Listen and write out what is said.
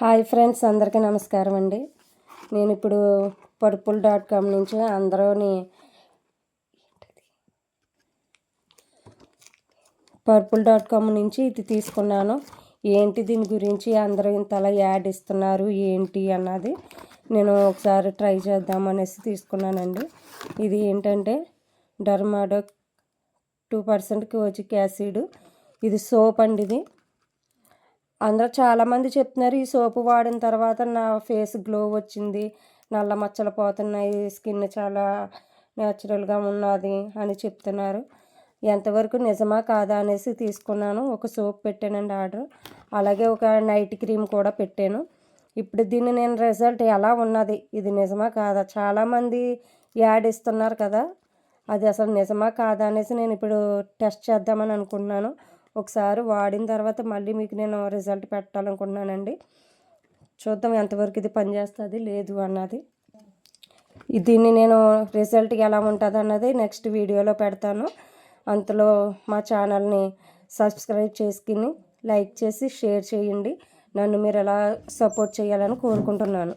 Hi friends, అందరికీ నమస్కారం అండి. నేను ఇప్పుడు purple.com నుంచి ఇది తీసుకున్నాను. ఏంటి దీని గురించి అందరూ ఇంతలా యాడ్ ఇస్తున్నారు ఏంటి అన్నది నేను ఒకసారి ట్రై చేద్దామనేసి తీసుకున్నానండి. ఇది ఏంటంటే డర్మాడోక్ 2% కోజిక్ యాసిడ్. ఇది సోప్ అండి. ఇది అందరూ చాలామంది చెప్తున్నారు ఈ సోపు వాడిన తర్వాత నా ఫేస్ గ్లో వచ్చింది, నల్ల మచ్చలు పోతున్నాయి, స్కిన్ చాలా న్యాచురల్గా ఉన్నది అని చెప్తున్నారు. ఎంతవరకు నిజమా కాదా అనేసి తీసుకున్నాను. ఒక సోప్ పెట్టానండి ఆర్డర్, అలాగే ఒక నైట్ క్రీమ్ కూడా పెట్టాను. ఇప్పుడు దీన్ని నేను రిజల్ట్ ఎలా ఉన్నది, ఇది నిజమా కాదా, చాలామంది యాడ్ ఇస్తున్నారు కదా, అది అసలు నిజమా కాదా అనేసి నేను ఇప్పుడు టెస్ట్ చేద్దామని అనుకుంటున్నాను. ఒకసారి వాడిన తర్వాత మళ్ళీ మీకు నేను రిజల్ట్ పెట్టాలనుకుంటున్నానండి. చూద్దాం ఎంతవరకు ఇది పనిచేస్తుంది లేదు అన్నది. దీన్ని నేను రిజల్ట్ ఎలా ఉంటుంది అన్నది నెక్స్ట్ వీడియోలో పెడతాను. అంతలో మా ఛానల్ని సబ్స్క్రైబ్ చేసుకుని లైక్ చేసి షేర్ చేయండి. నన్ను మీరు ఎలా సపోర్ట్ చేయాలని కోరుకుంటున్నాను.